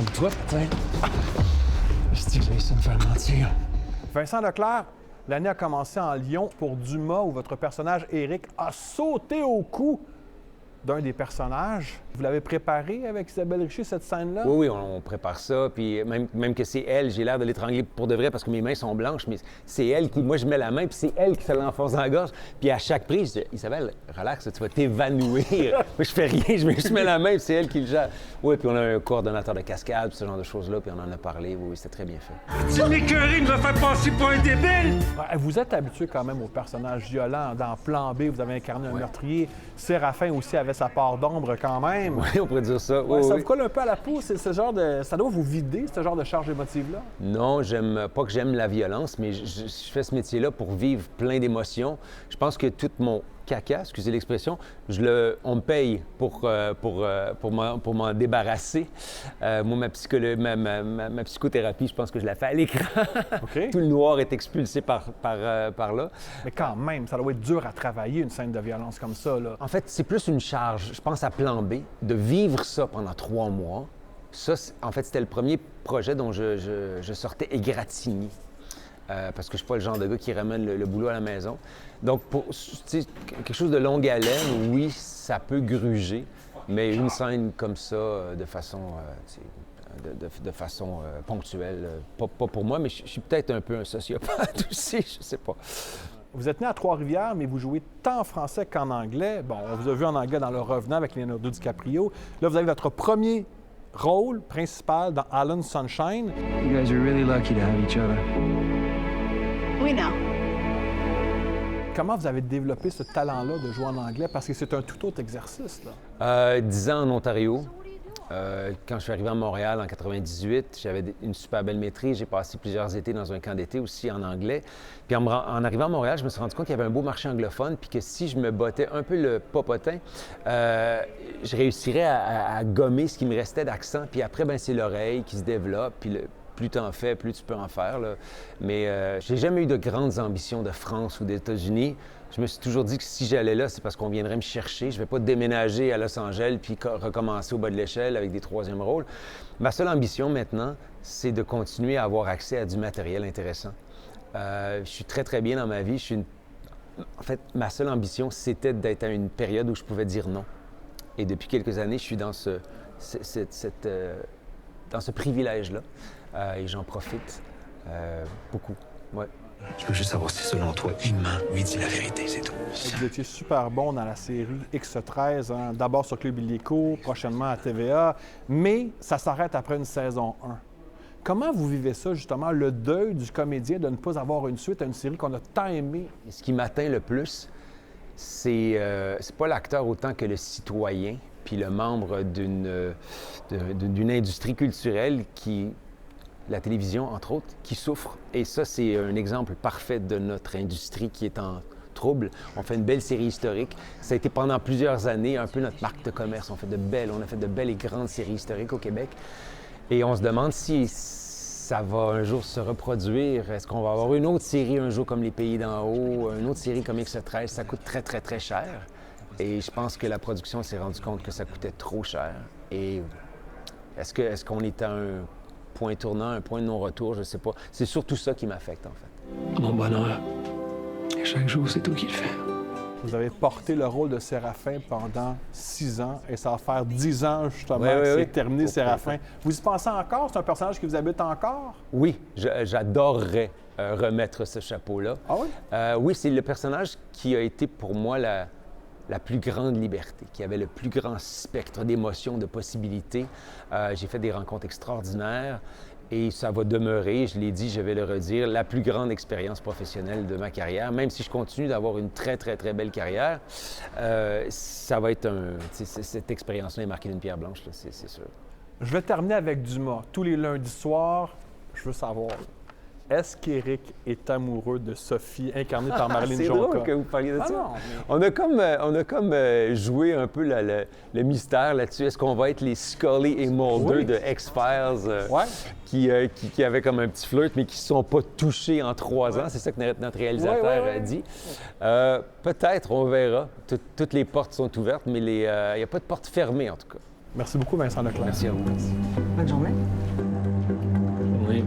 comme toi, peut-être. Je dis que j'ai essayé de me faire mentir. Vincent Leclerc, l'année a commencé en Lyon pour Dumas, où votre personnage, Éric, a sauté au cou d'un des personnages. Vous l'avez préparé avec Isabelle Richer, cette scène-là? Oui, on prépare ça. Puis même que c'est elle, j'ai l'air de l'étrangler pour de vrai parce que mes mains sont blanches, mais c'est elle qui... Moi, je mets la main, puis c'est elle qui se l'enfonce dans la gorge. Puis à chaque prise, je dis, Isabelle, relax, tu vas t'évanouir. Moi, je fais rien, je mets la main, puis c'est elle qui le gère. Oui, puis on a un coordonnateur de cascade, ce genre de choses-là, puis on en a parlé. Oui, c'était très bien fait. Tu m'écœuries de me faire passer pour un débile! Ouais, vous êtes habitué quand même aux personnages violents. Dans Plan B, vous avez incarné un meurtrier. Séraphin aussi avait sa part d'ombre quand même. Oui, on pourrait dire ça. Ouais, Oui, ça oui. vous colle un peu à la peau, c'est ce genre de... Ça doit vous vider, ce genre de charge émotive-là? Non, j'aime pas que j'aime la violence, mais je fais ce métier-là pour vivre plein d'émotions. Je pense que tout mon caca, excusez l'expression, on me paye pour m'en débarrasser. Moi, ma psychothérapie, je pense que je la fais à l'écran. OK. Tout le noir est expulsé par là. Mais quand même, ça doit être dur à travailler, une scène de violence comme ça, là. En fait, c'est plus une charge, je pense à Plan B, de vivre ça pendant 3 mois. Ça, en fait, c'était le premier projet dont je sortais égratigné. Parce que je suis pas le genre de gars qui ramène le boulot à la maison. Donc, pour quelque chose de longue haleine, oui, ça peut gruger, mais une scène comme ça, de façon ponctuelle, pas pour moi, mais je suis peut-être un peu un sociopathe aussi, je sais pas. Vous êtes né à Trois-Rivières, mais vous jouez tant en français qu'en anglais. Bon, on vous a vu en anglais dans Le Revenant avec Leonardo DiCaprio. Là, vous avez votre premier rôle principal dans Alan Sunshine. You guys are really lucky to have each other. We know. Comment vous avez développé ce talent-là de jouer en anglais? Parce que c'est un tout autre exercice, là. 10 ans en Ontario. Quand je suis arrivé à Montréal en 98, j'avais une super belle maîtrise. J'ai passé plusieurs étés dans un camp d'été aussi en anglais. Puis en arrivant à Montréal, je me suis rendu compte qu'il y avait un beau marché anglophone, puis que si je me bottais un peu le popotin, je réussirais à gommer ce qui me restait d'accent. Puis après, ben c'est l'oreille qui se développe, puis plus tu en fais, plus tu peux en faire, là. Mais j'ai jamais eu de grandes ambitions de France ou des États-Unis. Je me suis toujours dit que si j'allais là, c'est parce qu'on viendrait me chercher. Je ne vais pas déménager à Los Angeles puis recommencer au bas de l'échelle avec des troisièmes rôles. Ma seule ambition maintenant, c'est de continuer à avoir accès à du matériel intéressant. Je suis très, très bien dans ma vie. En fait, ma seule ambition, c'était d'être à une période où je pouvais dire non. Et depuis quelques années, je suis dans ce privilège-là. Et j'en profite beaucoup. Ouais. Je veux juste savoir si, selon toi, humain lui dit la vérité, c'est tout. Vous étiez super bon dans la série X13, hein? D'abord sur Club Illico, prochainement à TVA, mais ça s'arrête après une saison 1. Comment vous vivez ça, justement, le deuil du comédien de ne pas avoir une suite à une série qu'on a tant aimée? Et ce qui m'atteint le plus, c'est pas l'acteur autant que le citoyen, puis le membre d'une industrie culturelle la télévision, entre autres, qui souffre. Et ça, c'est un exemple parfait de notre industrie qui est en trouble. On fait une belle série historique. Ça a été pendant plusieurs années un peu notre marque de commerce. On a fait de belles et grandes séries historiques au Québec. Et on se demande si ça va un jour se reproduire. Est-ce qu'on va avoir une autre série un jour comme Les Pays d'en haut, une autre série comme X13? Ça coûte très, très, très cher. Et je pense que la production s'est rendue compte que ça coûtait trop cher. Et est-ce qu'on est à un point tournant, un point de non-retour, je ne sais pas. C'est surtout ça qui m'affecte, en fait. Mon bonheur. Et chaque jour, c'est toi qui le fais. Vous avez porté le rôle de Séraphin pendant 6 ans et ça va faire 10 ans, justement, Oui, que oui, c'est oui. terminé, Séraphin. Vous y pensez encore? C'est un personnage qui vous habite encore? Oui, j'adorerais remettre ce chapeau-là. Ah oui? Oui, c'est le personnage qui a été pour moi la plus grande liberté, qui avait le plus grand spectre d'émotions, de possibilités. J'ai fait des rencontres extraordinaires et ça va demeurer, je l'ai dit, je vais le redire, la plus grande expérience professionnelle de ma carrière. Même si je continue d'avoir une très, très, très belle carrière, ça va être cette expérience-là est marquée d'une pierre blanche, là, c'est sûr. Je vais terminer avec Dumas. Tous les lundis soirs, je veux savoir, est-ce qu'Éric est amoureux de Sophie, incarnée par Marlène C'est Jonca? drôle que vous parliez de Ah ça. non, mais- On a comme joué un peu le mystère là-dessus. Est-ce qu'on va être les Scully et Mulder Oui. de X-Files Ouais. qui avaient comme un petit flirt, mais qui ne se sont pas touchés en 3 ans? C'est ça que notre réalisateur Ouais. a dit. Peut-être, on verra. Toutes les portes sont ouvertes, mais il n'y a pas de porte fermée, en tout cas. Merci beaucoup, Vincent Leclerc. Merci à vous. Bonne journée. Oui.